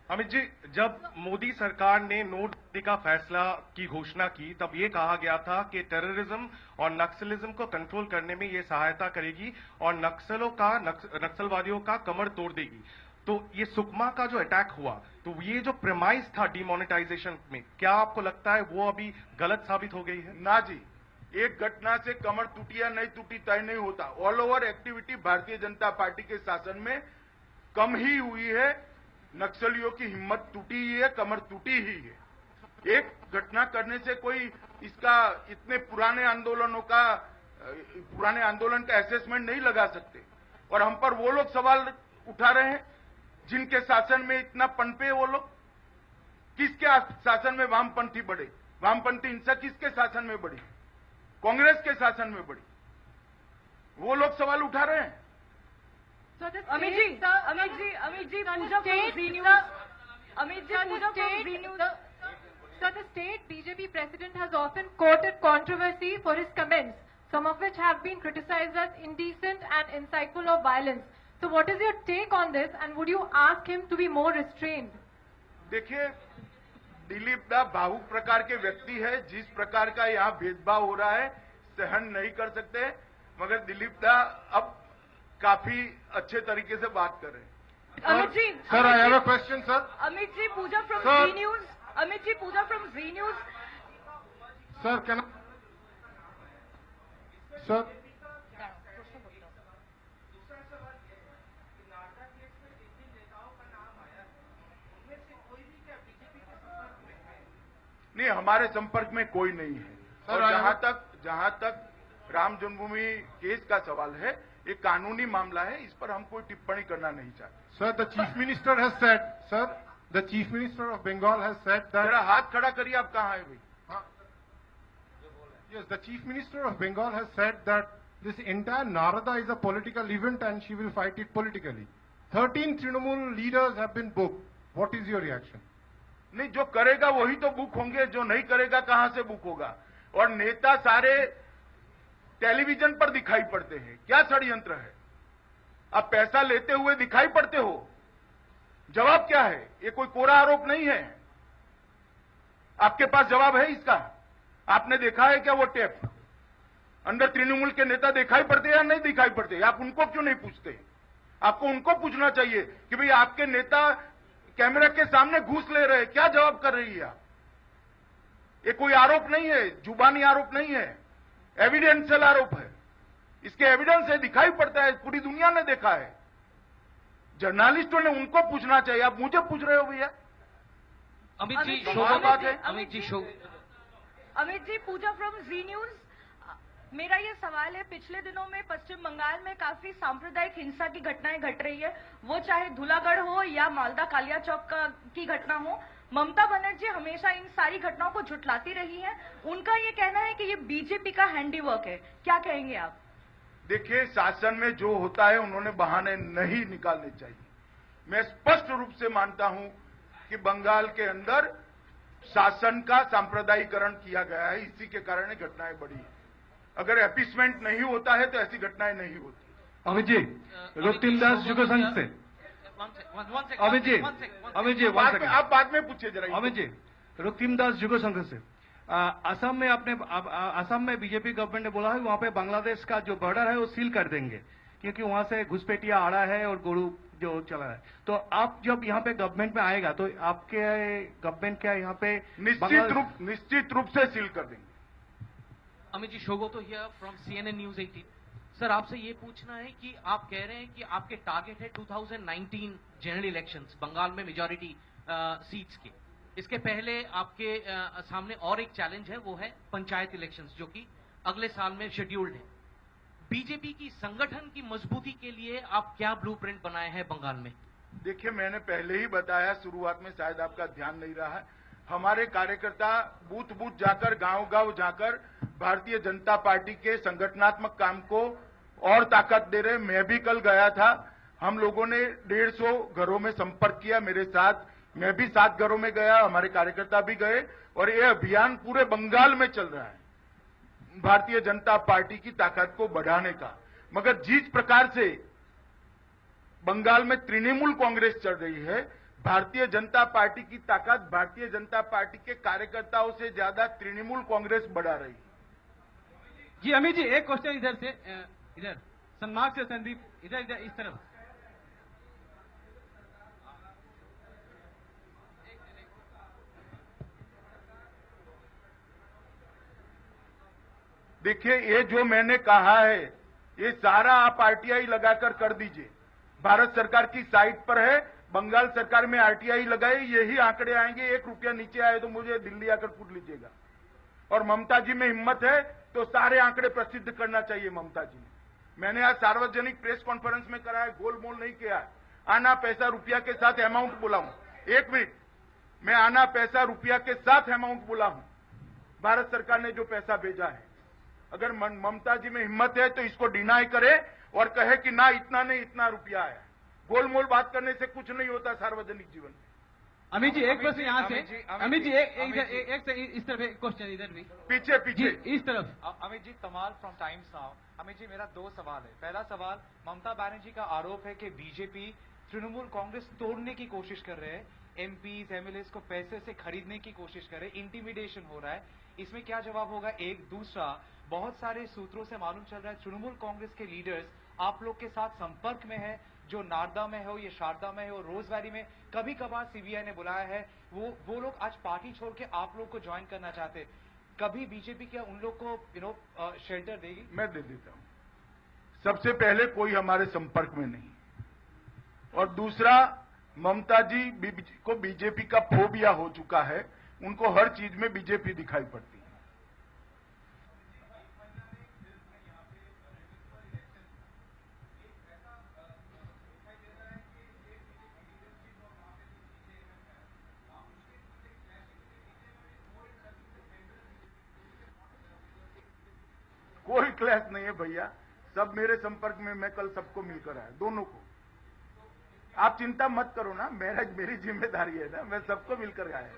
अमित जी, जब मोदी सरकार ने नोटबंदी का फैसला की घोषणा की, तब ये कहा गया था कि टेररिज्म और नक्सलिज्म को कंट्रोल करने में ये सहायता करेगी और नक्सलवादियों का कमर तोड़ देगी। तो ये सुकमा का जो अटैक हुआ, तो ये जो प्रेमाइस था डिमोनेटाइजेशन में, क्या आपको लगता है वो अभी गलत साबित हो गई है? ना जी, एक घटना से कमर टूटी या नहीं टूटी तय नहीं होता। All over activity Bharatiya Janata party के शासन में कम ही हुई है। नक्सलियों की हिम्मत टूटी ही है, कमर टूटी ही है। एक घटना करने से कोई इसका इतने पुराने आंदोलन का असेसमेंट नहीं लगा सकते। और हम पर वो लोग सवाल उठा रहे हैं जिनके शासन में इतना पनपे वो लोग। किसके शासन में वामपंथी बढ़े? वामपंथी हिंसा किसके शासन में बढ़ी? कांग्रेस के शासन में बढ़ी। वो लोग सवाल उठा रहे हैं। Amit ji, Amit ji, Pooja from Zee News. Sir, the state BJP president has often courted controversy for his comments, some of which have been criticized as indecent and incitement of violence. So what is your take on this, and would you ask him to be more restrained? देखिए, दिलीप दा भावुक प्रकार के व्यक्ति है। जिस प्रकार का यहाँ भेदभाव हो रहा है सहन नहीं कर सकते, मगर दिलीप दा अब काफी अच्छे तरीके से बात कर रहे हैं। Amit ji, Sir, I have a question, sir. Amit ji, Pooja from Sir. Zee News. Amit ji, Pooja from Zee News. Sir, can I? Sir. नहीं, हमारे संपर्क में कोई नहीं है। और जहां तक राम जन्मभूमि केस का सवाल है, ये कानूनी मामला है, इस पर हम कोई टिप्पणी करना नहीं चाहते। Sir, the Chief Minister has said, sir, the Chief Minister of Bengal has said that. जरा हाथ खड़ा करिए, आप कहाँ है भाई? Yes, the Chief Minister of Bengal has said that this entire Narada is a political event and she will fight it politically. 13 Trinamool leaders have been booked. What is your reaction? नहीं, जो करेगा वही तो बुक होंगे, जो नहीं करेगा कहां से बुक होगा? और नेता सारे टेलीविजन पर दिखाई पड़ते हैं, क्या षड्यंत्र है? आप पैसा लेते हुए दिखाई पड़ते हो, जवाब क्या है? ये कोई कोरा आरोप नहीं है। आपके पास जवाब है इसका? आपने देखा है क्या वो टेप? अंदर तृणमूल के नेता दिखाई पड़ते या नहीं दिखाई पड़ते? आप उनको क्यों नहीं पूछते? आपको उनको पूछना चाहिए कि भाई आपके नेता कैमरा के सामने घूस ले रहे हैं, क्या जवाब कर रही है आप? ये कोई आरोप नहीं है, जुबानी आरोप नहीं है, एविडेंशियल आरोप है। इसके एविडेंस है, दिखाई पड़ता है, पूरी दुनिया ने देखा है। जर्नलिस्टों ने उनको पूछना चाहिए, आप मुझे पूछ रहे हो भैया? अमित जी, बात है। अमित जी, अमित जी, पूजा फ्रॉम जी न्यूज। मेरा ये सवाल है, पिछले दिनों में पश्चिम बंगाल में काफी सांप्रदायिक हिंसा की घटनाएं घट रही है, वो चाहे धुलागढ़ हो या मालदा कालिया चौक की घटना हो। ममता बनर्जी हमेशा इन सारी घटनाओं को झुठलाती रही हैं। उनका ये कहना है कि ये बीजेपी का हैंडीवर्क है, क्या कहेंगे आप? देखिए, शासन में जो होता है उन्होंने बहाने नहीं निकालने चाहिए। मैं स्पष्ट रूप से मानता हूं कि बंगाल के अंदर शासन का सांप्रदायिकरण किया गया है, इसी के कारण घटनाएं बढ़ी है। अगर एपिसमेंट नहीं होता है तो ऐसी घटनाएं नहीं होती। अमित जी, रुक्तिम दास युग संघ से। अमित जी, आप बाद में पूछिए जरा। अमित जी, रुक्तिम दास युग संघ से। असम में बीजेपी गवर्नमेंट ने बोला है वहां पे बांग्लादेश का जो बॉर्डर है वो सील कर देंगे, क्योंकि वहां से घुसपैठिया आ रहा है और गोरू जो चला है। तो आप जब यहाँ पे गवर्नमेंट में आएगा तो आपके गवर्नमेंट क्या यहाँ पे निश्चित रूप से सील कर देंगे। Amit ji, Sougata here from CNN news 18। Sir, आपसे ये पूछना है कि आप कह रहे हैं कि आपके टारगेट है 2019 जनरल इलेक्शंस बंगाल में मेजॉरिटी सीट्स के। इसके पहले आपके सामने और एक चैलेंज है, वो है पंचायत इलेक्शंस, जो कि अगले साल में शेड्यूल्ड है। बीजेपी की संगठन की मजबूती के लिए आप क्या ब्लूप्रिंट बनाए हैं बंगाल में? देखिए, मैंने पहले ही बताया शुरुआत में, शायद आपका ध्यान नहीं रहा है। हमारे कार्यकर्ता बूथ बूथ जाकर, गांव-गांव जाकर भारतीय जनता पार्टी के संगठनात्मक काम को और ताकत दे रहे। मैं भी कल गया था, हम लोगों ने 150 घरों में संपर्क किया मेरे साथ। मैं भी 7 घरों में गया, हमारे कार्यकर्ता भी गए, और ये अभियान पूरे बंगाल में चल रहा है भारतीय जनता पार्टी की ताकत को बढ़ाने का। मगर जिस प्रकार से बंगाल में तृणमूल कांग्रेस चल रही है, भारतीय जनता पार्टी की ताकत भारतीय जनता पार्टी के कार्यकर्ताओं से ज्यादा तृणमूल कांग्रेस बढ़ा रही है। जी अमित जी, एक क्वेश्चन इधर से, इधर सन्मार्ग से संदीप, इधर इस तरफ। देखिए, ये जो मैंने कहा है ये सारा आप आरटीआई लगाकर कर दीजिए। भारत सरकार की साइट पर है, बंगाल सरकार में आरटीआई लगाई, यही आंकड़े आएंगे। 1 रुपया नीचे आए तो मुझे दिल्ली आकर पूछ लीजिएगा। और ममता जी में हिम्मत है तो सारे आंकड़े प्रसिद्ध करना चाहिए ममता जी ने। मैंने आज सार्वजनिक प्रेस कॉन्फ्रेंस में करा है, गोलमोल नहीं किया है। आना पैसा रुपया के साथ अमाउंट बोला हूं। 1 मिनट, मैं आना पैसा रुपया के साथ अमाउंट बोला हूं। भारत सरकार ने जो पैसा भेजा है, अगर ममता जी में हिम्मत है तो इसको डिनाई करे और कहे कि ना इतना नहीं इतना रुपया आया। गोलमोल बात करने से कुछ नहीं होता सार्वजनिक जीवन में। अमित जी एक प्रश्न यहाँ से। अमित जी एक से इस तरफ एक क्वेश्चन इधर भी पीछे पीछे इस तरफ। अमित जी तमाल from times now. Amit ji मेरा 2 सवाल है। पहला सवाल, ममता बनर्जी का आरोप है कि बीजेपी तृणमूल कांग्रेस तोड़ने की कोशिश कर रहे हैं, एमपीज एमएलएस को पैसे से खरीदने की कोशिश कर रहे हैं, इंटिमिडेशन हो रहा है, इसमें क्या जवाब होगा? एक। दूसरा, बहुत सारे सूत्रों से मालूम चल रहा है तृणमूल कांग्रेस के लीडर्स आप लोग के साथ संपर्क में है, जो नारदा में हो या शारदा में हो, रोजवैली में कभी कभार सीबीआई ने बुलाया है, वो लोग आज पार्टी छोड़ के आप लोग को ज्वाइन करना चाहते। कभी बीजेपी क्या उन लोग को शेल्टर देगी? मैं दे देता हूं। सबसे पहले कोई हमारे संपर्क में नहीं, और दूसरा ममता जी को बीजेपी का फोबिया हो चुका है, उनको हर चीज में बीजेपी दिखाई पड़ती है। कोई क्लैश नहीं है भैया, सब मेरे संपर्क में, मैं कल सबको मिलकर आया, दोनों को। आप चिंता मत करो ना, मेरी जिम्मेदारी है ना, मैं सबको मिलकर आया।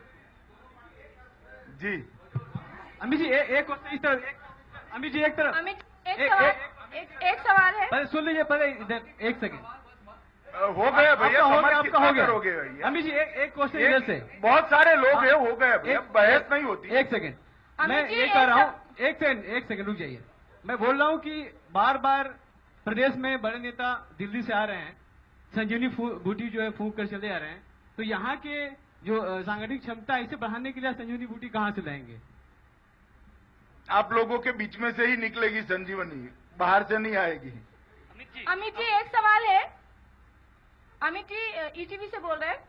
जी अमित जी एक क्वेश्चन इस तरफ, अमित जी एक तरफ। अमित एक सवाल है। पहले सुन लीजिए, पहले इधर एक सेकंड। हो गया भैया, आपका हो गया भैया। अमित जी एक क्वेश्चन इधर से। बहुत सारे लोग हैं, हो गए भैया, बहस नहीं होती। एक सेकंड मैं ये कह रहा हूँ, एक सेकंड रुक जाइए। मैं बोल रहा हूँ कि बार बार प्रदेश में बड़े नेता दिल्ली से आ रहे हैं, संजीवनी बूटी जो है फूंक कर चले आ रहे हैं, तो यहाँ के जो सांगठनिक क्षमता है इसे बढ़ाने के लिए संजीवनी बूटी कहाँ से लाएंगे? आप लोगों के बीच में से ही निकलेगी संजीवनी, बाहर से नहीं आएगी। अमित जी एक सवाल है। अमित जी ईटीवी से बोल रहे हैं।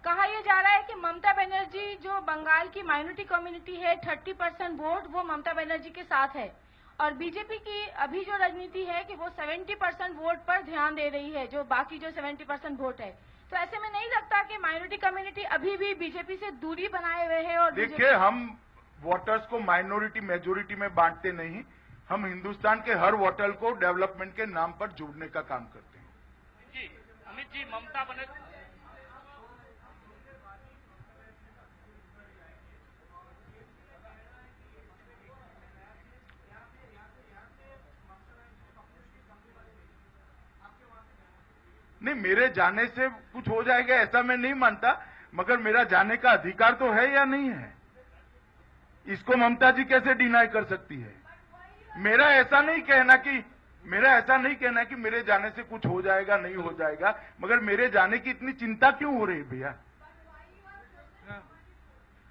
कहा यह जा रहा है कि ममता बनर्जी जो बंगाल की माइनॉरिटी कम्युनिटी है, 30% वोट वो ममता बनर्जी के साथ है, और बीजेपी की अभी जो राजनीति है कि वो 70% वोट पर ध्यान दे रही है, जो बाकी जो 70% वोट है। तो ऐसे में नहीं लगता कि माइनॉरिटी कम्युनिटी अभी भी बीजेपी से दूरी बनाए हुए है? और देखिए, हम वोटर्स को माइनॉरिटी मेजोरिटी में बांटते नहीं, हम हिंदुस्तान के हर वोटर को डेवलपमेंट के नाम पर जोड़ने का काम करते हैं। अमित जी ममता बनर्जी नहीं, मेरे जाने से कुछ हो जाएगा ऐसा मैं नहीं मानता, मगर मेरा जाने का अधिकार तो है या नहीं है, इसको ममता जी कैसे डिनाई कर सकती है? मेरा ऐसा नहीं कहना कि मेरे जाने से कुछ हो जाएगा नहीं हो जाएगा, मगर मेरे जाने की इतनी चिंता क्यों हो रही भैया?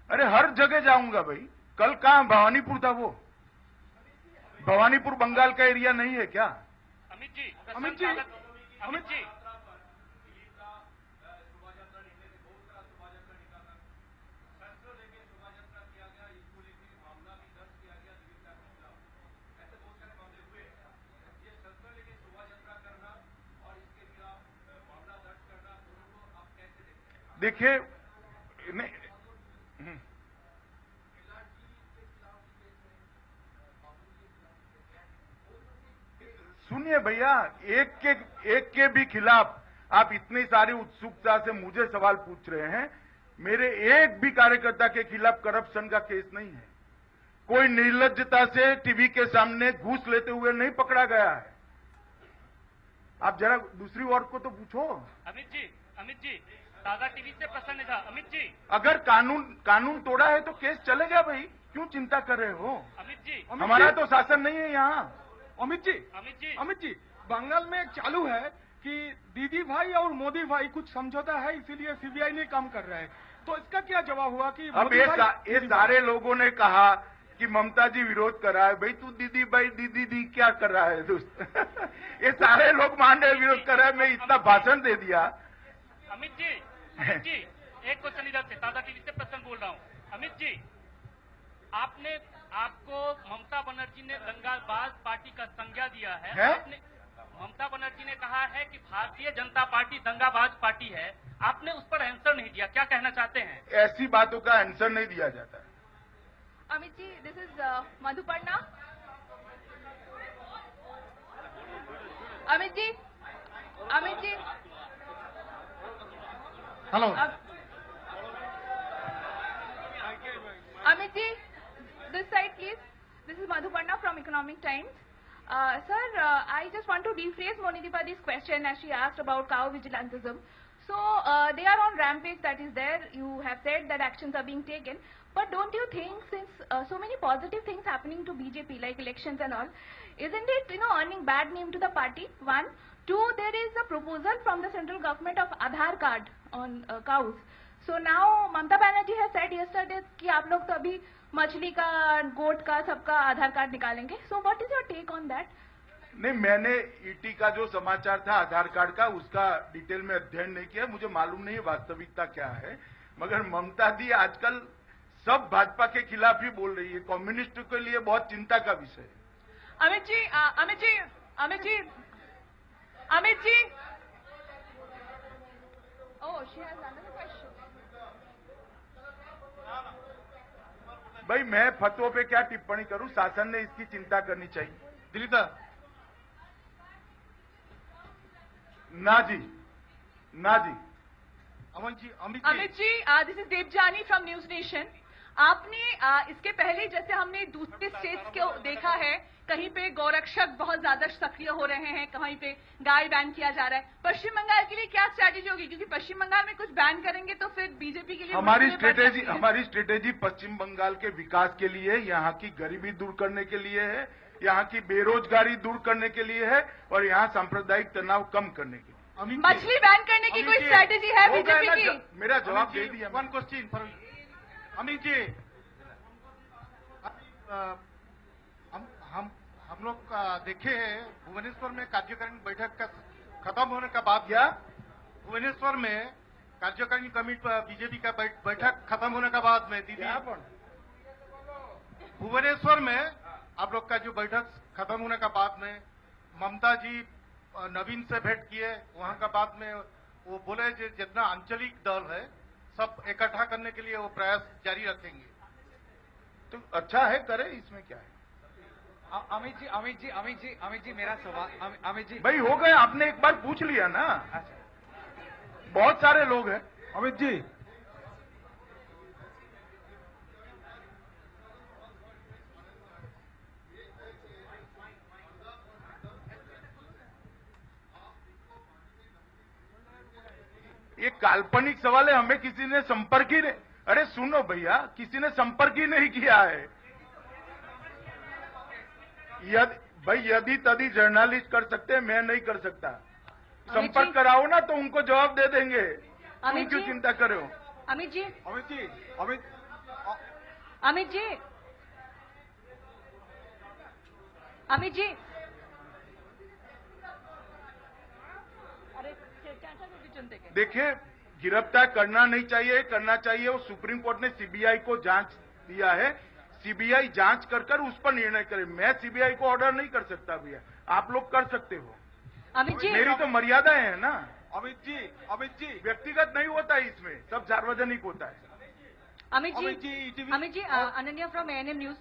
अरे हर जगह जाऊंगा भाई। कल कहां भवानीपुर था, वो भवानीपुर बंगाल का एरिया नहीं है क्या? अमित जी देखिए, सुनिए भैया, एक के भी खिलाफ आप इतनी सारी उत्सुकता से मुझे सवाल पूछ रहे हैं। मेरे एक भी कार्यकर्ता के खिलाफ करप्शन का केस नहीं है। कोई निर्लज्जता से टीवी के सामने घूस लेते हुए नहीं पकड़ा गया है। आप जरा दूसरी ओर को तो पूछो। अमित जी ताजा टीवी से प्रसन्न था। अमित जी अगर कानून तोड़ा है तो केस चलेगा भाई, क्यों चिंता कर रहे हो? अमित जी हमारा तो शासन नहीं है यहाँ। अमित जी बंगाल में एक चालू है कि दीदी भाई और मोदी भाई कुछ समझौता है, इसीलिए सीबीआई ने काम कर रहा है, तो इसका क्या जवाब हुआ? कि अब ये सारे लोगों ने कहा कि ममता जी विरोध कर रहा है। भाई तू दीदी भाई दीदी क्या कर रहा है दोस्त? ये सारे लोग मान रहे विरोध कर रहा है, मैं इतना भाषण दे दिया। अमित जी एक क्वेश्चन इधर से, ताजा टीवी से प्रश्न बोल रहा हूँ। अमित जी आपको ममता बनर्जी ने दंगाबाज पार्टी का संज्ञा दिया है? ममता बनर्जी ने कहा है कि भारतीय जनता पार्टी दंगाबाज पार्टी है, आपने उस पर आंसर नहीं दिया, क्या कहना चाहते हैं? ऐसी बातों का आंसर नहीं दिया जाता। Amit ji this is Madhuparna. Amit ji hello. Amit ji, this side please. This is Madhuparna from Economic Times. Sir, I just want to rephrase Moni Deepadi's question as she asked about cow vigilantism. So, they are on rampage, that is there. You have said that actions are being taken. But don't you think, since so many positive things happening to BJP, like elections and all, isn't it, earning bad name to the party? One. Two, there is a proposal from the central government of Aadhaar card on cows. So now, Mamata Banerjee has said yesterday कि आप लोग तो अभी मछली का, गोट का, सबका आधार कार्ड निकालेंगे. So what is your take on that? नहीं, मैंने ईटी का जो समाचार था आधार कार्ड का, उसका डिटेल में अध्ययन नहीं किया. मुझे मालूम नहीं है वास्तविकता क्या है. मगर ममता दी आजकल सब भाजपा के खिलाफ ही बोल रही है. कम्युनिस्ट के लिए बहुत चिंता का विषय है. Amit ji. Oh, she has another question. भाई मैं फतवों पे क्या टिप्पणी करूं, शासन ने इसकी चिंता करनी चाहिए. दिलीता ना जी. Amit ji, this is Debjani from news nation. आपने इसके पहले जैसे हमने दूसरे स्टेट्स को देखा है, कहीं पे गौरक्षक बहुत ज्यादा सक्रिय हो रहे हैं, कहीं पे गाय बैन किया जा रहा है. पश्चिम बंगाल के लिए क्या स्ट्रैटेजी होगी? क्योंकि पश्चिम बंगाल में कुछ बैन करेंगे तो फिर बीजेपी के लिए हमारी स्ट्रेटेजी पश्चिम बंगाल के विकास के लिए, यहाँ की गरीबी दूर करने के लिए है, यहाँ की बेरोजगारी दूर करने के लिए है और यहाँ सांप्रदायिक तनाव कम करने के लिए. मछली बैन करने की कोई स्ट्रैटेजी है बीजेपी की? मेरा जवाब दे दिया. One question for Amit ji. हम लोग देखे हैं भुवनेश्वर में कार्यकारिणी बैठक का खत्म होने के बाद, या भुवनेश्वर में कार्यकारिणी कमेटी बीजेपी का बैठक खत्म होने के बाद में दीदी भुवनेश्वर में आप लोग का जो बैठक खत्म होने के बाद में ममता जी नवीन से भेंट किए. वहां का बाद में वो बोले जितना आंचलिक दल है सब इकट्ठा करने के लिए वो प्रयास जारी रखेंगे. तो अच्छा है, करे, इसमें क्या है. अमित जी मेरा सवाल. अमित जी भाई हो गए, आपने एक बार पूछ लिया ना. बहुत सारे लोग हैं. अमित जी, ये काल्पनिक सवाल है. हमें किसी ने संपर्क ही नहीं. अरे सुनो भैया, किसी ने संपर्क ही नहीं किया है. यदि तदी जर्नलिस्ट कर सकते हैं, मैं नहीं कर सकता. संपर्क कराओ ना तो उनको जवाब दे देंगे. तुम क्यों चिंता कर रहे हो? अमित जी. देखिए, गिरफ्तार करना नहीं चाहिए, करना चाहिए. वो सुप्रीम कोर्ट ने सीबीआई को जांच दिया है. सीबीआई जांच कर उस पर निर्णय करे. मैं सीबीआई को ऑर्डर नहीं कर सकता भैया, आप लोग कर सकते हो. अमित जी, मेरी तो मर्यादाएं हैं ना. अमित जी व्यक्तिगत नहीं होता है, इसमें सब सार्वजनिक होता है. Amit ji, Ananya from ANM news.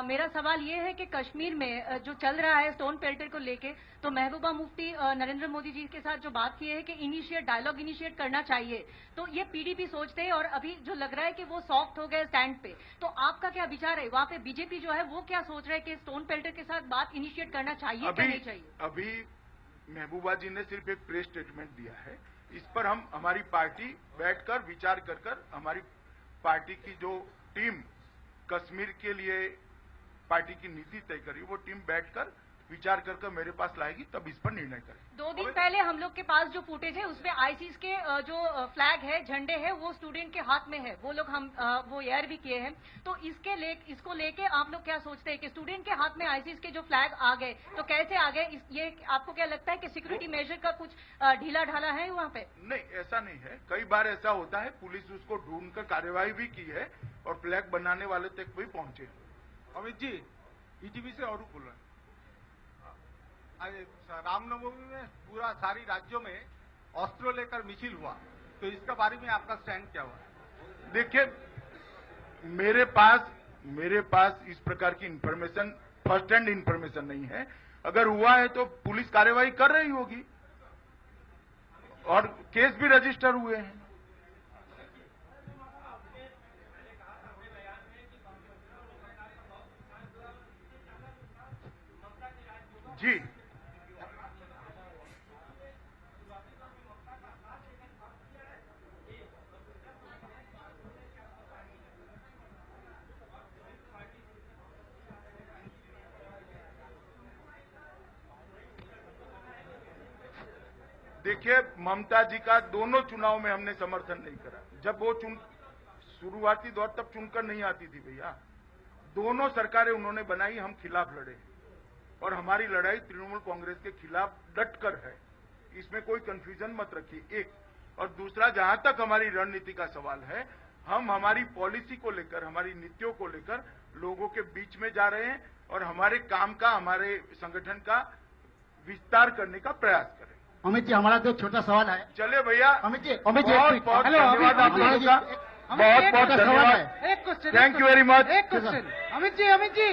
मेरा सवाल ये है कि कश्मीर में जो चल रहा है स्टोन पेल्टर को लेके, तो महबूबा मुफ्ती नरेंद्र मोदी जी के साथ जो बात की है कि डायलॉग इनिशिएट करना चाहिए, तो ये पीडीपी सोचते हैं और अभी जो लग रहा है कि वो सॉफ्ट हो गए स्टैंड पे. तो आपका क्या विचार है? वहाँ पे बीजेपी जो है वो क्या सोच रहा है कि स्टोन पेल्टर के साथ बात इनिशिएट करना चाहिए क्या नहीं चाहिए? अभी महबूबा जी ने सिर्फ एक प्रेस स्टेटमेंट दिया है. इस पर हमारी पार्टी बैठकर विचार कर हमारी पार्टी की जो टीम कश्मीर के लिए पार्टी की नीति तय करी, वो टीम बैठकर विचार कर मेरे पास लाएगी, तब इस पर निर्णय करें. 2 दिन पहले हम लोग के पास जो फुटेज है उसमें आईसीस के जो फ्लैग है, झंडे है, वो स्टूडेंट के हाथ में है. वो लोग वो एयर भी किए हैं. तो इसको लेके आप लोग क्या सोचते हैं कि स्टूडेंट के हाथ में आईसीस के जो फ्लैग आ गए तो कैसे आ गए? ये आपको क्या लगता है कि सिक्योरिटी मेजर का कुछ ढीला ढाला है वहाँ पे? नहीं, ऐसा नहीं है. कई बार ऐसा होता है, पुलिस उसको ढूंढकर कार्यवाही भी की है और फ्लैग बनाने वाले तक भी पहुंचे. अमित जी, ईटीवी से और बोल रहे हैं. रामनवमी में पूरा सारी राज्यों में अस्त्र लेकर मिছিল हुआ, तो इसके बारे में आपका स्टैंड क्या हुआ? देखिए, मेरे पास इस प्रकार की इंफॉर्मेशन, फर्स्ट हैंड इंफॉर्मेशन नहीं है. अगर हुआ है तो पुलिस कार्रवाई कर रही होगी और केस भी रजिस्टर हुए हैं. जी, देखिए, ममता जी का दोनों चुनाव में हमने समर्थन नहीं करा। जब वो शुरुआती दौर तब चुनकर नहीं आती थी भैया, दोनों सरकारें उन्होंने बनाई, हम खिलाफ लड़े और हमारी लड़ाई तृणमूल कांग्रेस के खिलाफ डटकर है, इसमें कोई कंफ्यूजन मत रखिए। एक और दूसरा, जहां तक हमारी रणनीति का सवाल है, हम हमारी पॉलिसी को लेकर, हमारी नीतियों को लेकर लोगों के बीच में जा रहे हैं और हमारे काम का, हमारे संगठन का विस्तार करने का प्रयास करें। अमित जी, हमारा तो छोटा सवाल है। चले भैया, अमित जी, बहुत बहुत धन्यवाद आप लोगों का, बहुत बहुत धन्यवाद। एक question, thank you very much. एक क्वेश्चन, अमित जी